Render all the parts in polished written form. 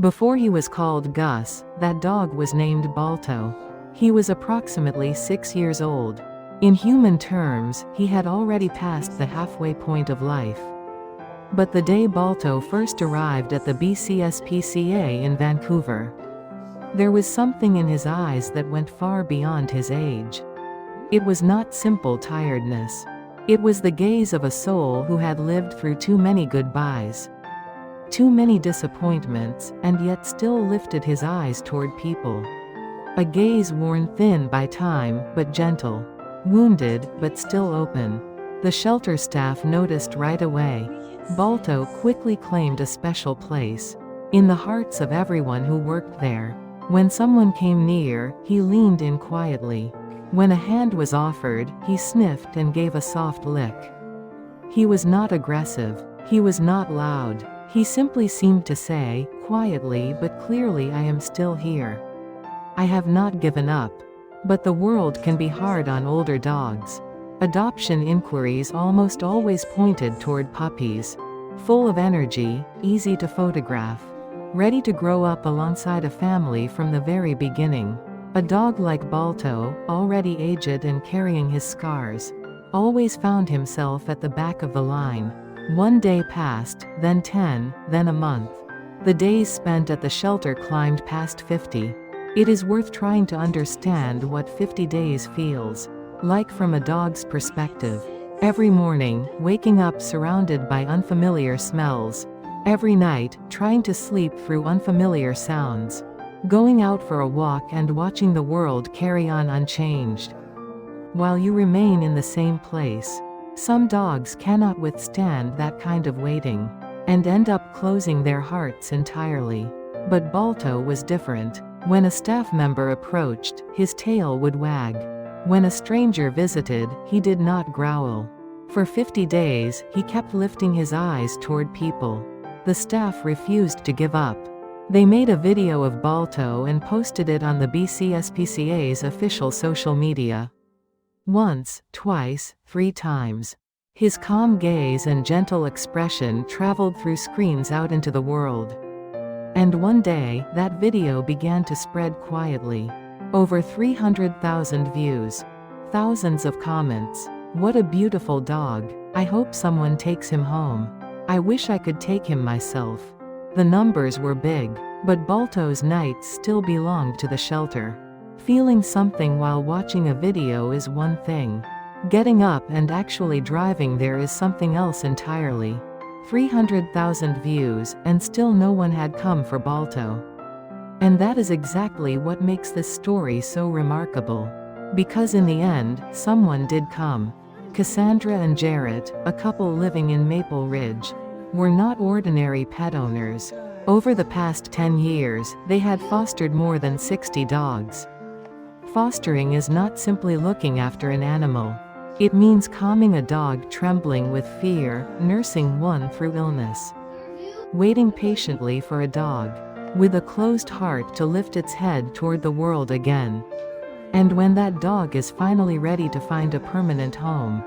Before he was called Gus, that dog was named Balto. He was approximately 6 years old. In human terms, he had already passed the halfway point of life. But the day Balto first arrived at the BCSPCA in Vancouver, there was something in his eyes that went far beyond his age. It was not simple tiredness. It was the gaze of a soul who had lived through too many goodbyes, too many disappointments, and yet still lifted his eyes toward people. A gaze worn thin by time, but gentle. Wounded, but still open. The shelter staff noticed right away. Balto quickly claimed a special place in the hearts of everyone who worked there. When someone came near, he leaned in quietly. When a hand was offered, he sniffed and gave a soft lick. He was not aggressive. He was not loud. He simply seemed to say, quietly but clearly, I am still here. I have not given up. But the world can be hard on older dogs. Adoption inquiries almost always pointed toward puppies. Full of energy, easy to photograph. Ready to grow up alongside a family from the very beginning. A dog like Balto, already aged and carrying his scars, always found himself at the back of the line. One day passed, then 10, then a month. The days spent at the shelter climbed past 50. It is worth trying to understand what 50 days feels like from a dog's perspective. Every morning, waking up surrounded by unfamiliar smells. Every night, trying to sleep through unfamiliar sounds. Going out for a walk and watching the world carry on unchanged, while you remain in the same place. Some dogs cannot withstand that kind of waiting, and end up closing their hearts entirely. But Balto was different. When a staff member approached, his tail would wag. When a stranger visited, he did not growl. For 50 days, he kept lifting his eyes toward people. The staff refused to give up. They made a video of Balto and posted it on the BCSPCA's official social media. Once, twice, 3 times. His calm gaze and gentle expression traveled through screens out into the world. And one day, that video began to spread quietly. Over 300,000 views. Thousands of comments. What a beautiful dog. I hope someone takes him home. I wish I could take him myself. The numbers were big, but Balto's nights still belonged to the shelter. Feeling something while watching a video is one thing. Getting up and actually driving there is something else entirely. 300,000 views, and still no one had come for Balto. And that is exactly what makes this story so remarkable. Because in the end, someone did come. Cassandra and Jarrett, a couple living in Maple Ridge, were not ordinary pet owners. Over the past 10 years, they had fostered more than 60 dogs. Fostering is not simply looking after an animal. It means calming a dog trembling with fear, nursing one through illness, waiting patiently for a dog with a closed heart to lift its head toward the world again. And when that dog is finally ready to find a permanent home,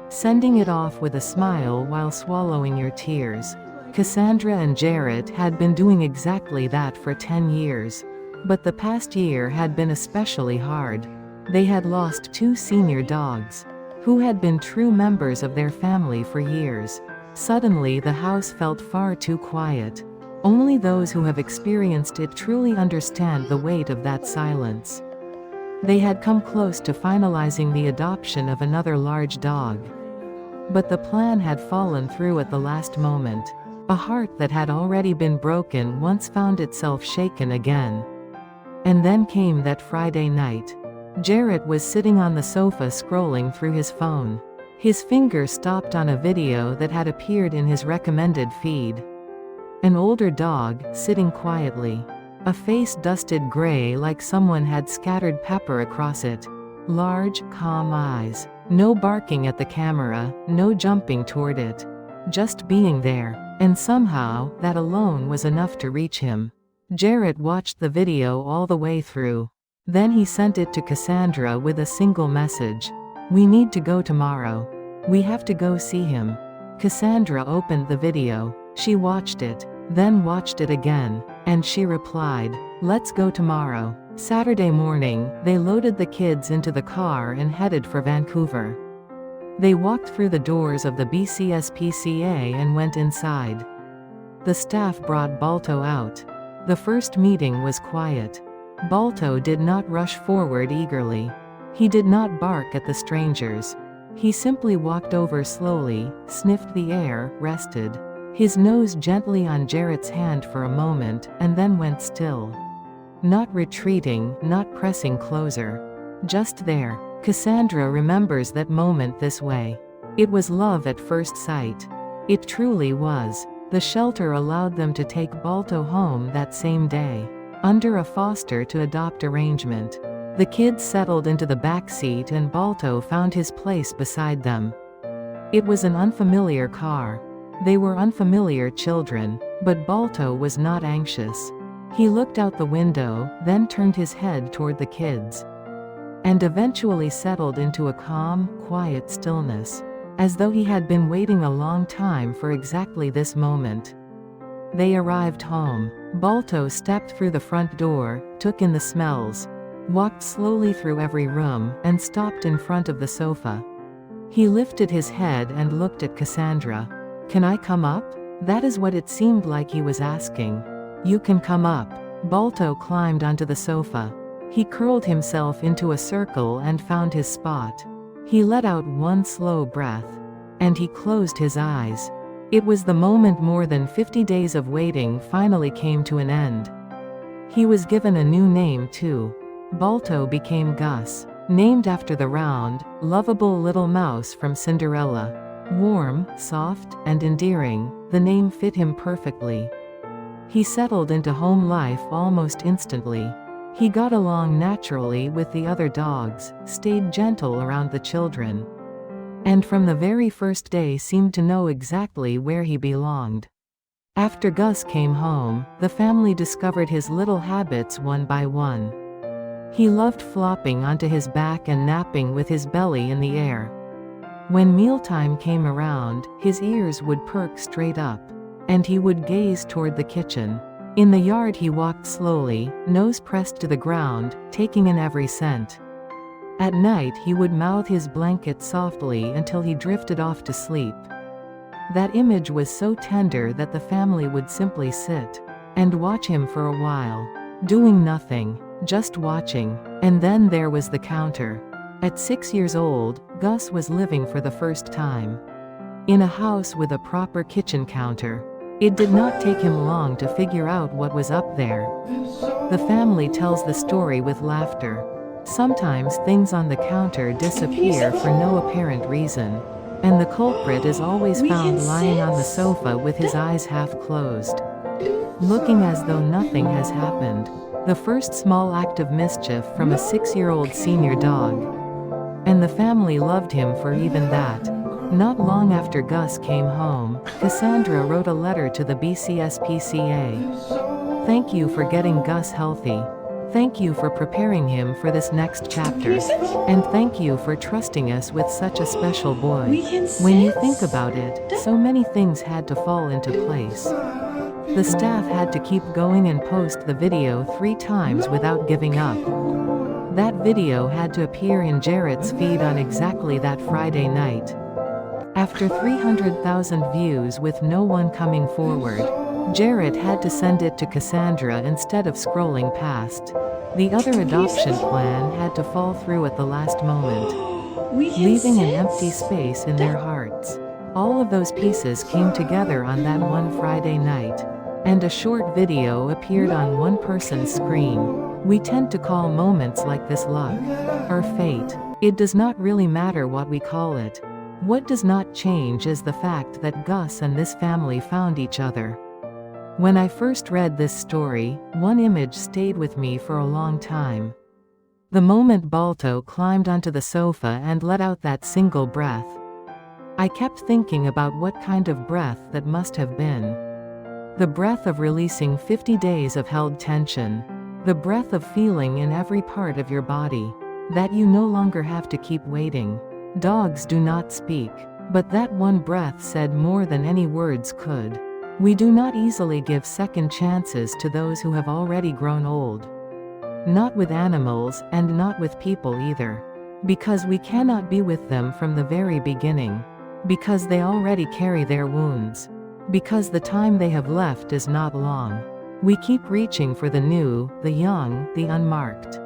sending it off with a smile while swallowing your tears. Cassandra and Jarrett had been doing exactly that for 10 years. But the past year had been especially hard. They had lost 2 senior dogs, who had been true members of their family for years. Suddenly the house felt far too quiet. Only those who have experienced it truly understand the weight of that silence. They had come close to finalizing the adoption of another large dog. But the plan had fallen through at the last moment. A heart that had already been broken once found itself shaken again. And then came that Friday night. Jarrett was sitting on the sofa scrolling through his phone. His finger stopped on a video that had appeared in his recommended feed. An older dog, sitting quietly. A face dusted gray like someone had scattered pepper across it. Large, calm eyes. No barking at the camera, no jumping toward it. Just being there. And somehow, that alone was enough to reach him. Jarrett watched the video all the way through. Then he sent it to Cassandra with a single message. We need to go tomorrow. We have to go see him. Cassandra opened the video. She watched it. then watched it again, and she replied, "Let's go tomorrow." Saturday morning, they loaded the kids into the car and headed for Vancouver. They walked through the doors of the BCSPCA and went inside. The staff brought Balto out. The first meeting was quiet. Balto did not rush forward eagerly. He did not bark at the strangers. He simply walked over slowly, sniffed the air, rested. His nose gently on Jarrett's hand for a moment, and then went still. Not retreating, not pressing closer. Just there. Cassandra remembers that moment this way. It was love at first sight. It truly was. The shelter allowed them to take Balto home that same day, under a foster-to-adopt arrangement. The kids settled into the back seat and Balto found his place beside them. It was an unfamiliar car. They were unfamiliar children, but Balto was not anxious. He looked out the window, then turned his head toward the kids, and eventually settled into a calm, quiet stillness, as though he had been waiting a long time for exactly this moment. They arrived home. Balto stepped through the front door, took in the smells, walked slowly through every room, and stopped in front of the sofa. He lifted his head and looked at Cassandra. "Can I come up?" That is what it seemed like he was asking. "You can come up." Balto climbed onto the sofa. He curled himself into a circle and found his spot. He let out one slow breath. And he closed his eyes. It was the moment more than 50 days of waiting finally came to an end. He was given a new name too. Balto became Gus, named after the round, lovable little mouse from Cinderella. Warm, soft, and endearing, the name fit him perfectly. He settled into home life almost instantly. He got along naturally with the other dogs, stayed gentle around the children, and from the very first day seemed to know exactly where he belonged. After Gus came home, the family discovered his little habits one by one. He loved flopping onto his back and napping with his belly in the air. When mealtime came around, his ears would perk straight up, and he would gaze toward the kitchen. In the yard he walked slowly, nose pressed to the ground, taking in every scent. At night he would mouth his blanket softly until he drifted off to sleep. That image was so tender that the family would simply sit and watch him for a while, doing nothing, just watching. And then there was the counter. At 6 years old, Gus was living for the first time in a house with a proper kitchen counter. It did not take him long to figure out what was up there. The family tells the story with laughter. Sometimes things on the counter disappear for no apparent reason, and the culprit is always found lying on the sofa with his eyes half closed, looking as though nothing has happened. The first small act of mischief from a 6-year-old senior dog. And the family loved him for even that. Not long after Gus came home, Cassandra wrote a letter to the BCSPCA. "Thank you for getting Gus healthy. Thank you for preparing him for this next chapter. And thank you for trusting us with such a special boy." When you think about it, so many things had to fall into place. The staff had to keep going and post the video 3 times without giving up. That video had to appear in Jarrett's feed on exactly that Friday night. After 300,000 views with no one coming forward, Jarrett had to send it to Cassandra instead of scrolling past. The other adoption plan had to fall through at the last moment, leaving an empty space in their hearts. All of those pieces came together on that one Friday night, and a short video appeared on one person's screen. We tend to call moments like this luck, or fate. It does not really matter what we call it. What does not change is the fact that Gus and this family found each other. When I first read this story, one image stayed with me for a long time. The moment Balto climbed onto the sofa and let out that single breath. I kept thinking about what kind of breath that must have been. The breath of releasing 50 days of held tension. The breath of feeling in every part of your body that you no longer have to keep waiting. Dogs do not speak, but that one breath said more than any words could. We do not easily give second chances to those who have already grown old. Not with animals, and not with people either. Because we cannot be with them from the very beginning. Because they already carry their wounds. Because the time they have left is not long. We keep reaching for the new, the young, the unmarked.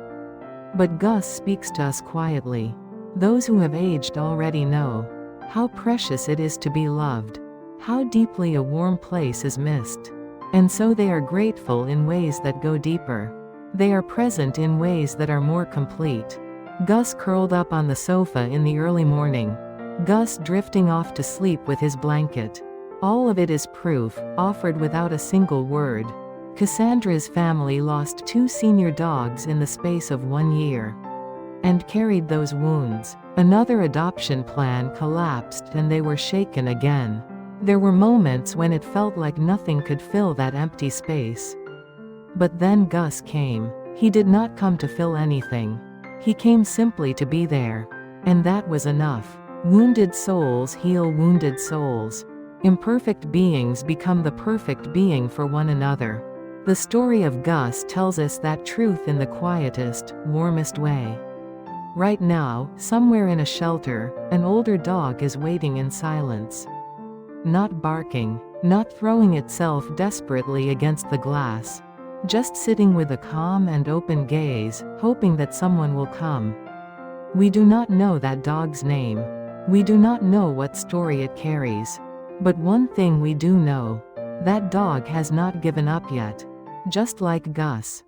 But Gus speaks to us quietly. Those who have aged already know how precious it is to be loved, how deeply a warm place is missed. And so they are grateful in ways that go deeper. They are present in ways that are more complete. Gus curled up on the sofa in the early morning. Gus drifting off to sleep with his blanket. All of it is proof, offered without a single word. Cassandra's family lost 2 senior dogs in the space of 1 year. And carried those wounds. Another adoption plan collapsed and they were shaken again. There were moments when it felt like nothing could fill that empty space. But then Gus came. He did not come to fill anything. He came simply to be there. And that was enough. Wounded souls heal wounded souls. Imperfect beings become the perfect being for one another. The story of Gus tells us that truth in the quietest, warmest way. Right now, somewhere in a shelter, an older dog is waiting in silence. Not barking, not throwing itself desperately against the glass. Just sitting with a calm and open gaze, hoping that someone will come. We do not know that dog's name. We do not know what story it carries. But one thing we do know. That dog has not given up yet. Just like Gus.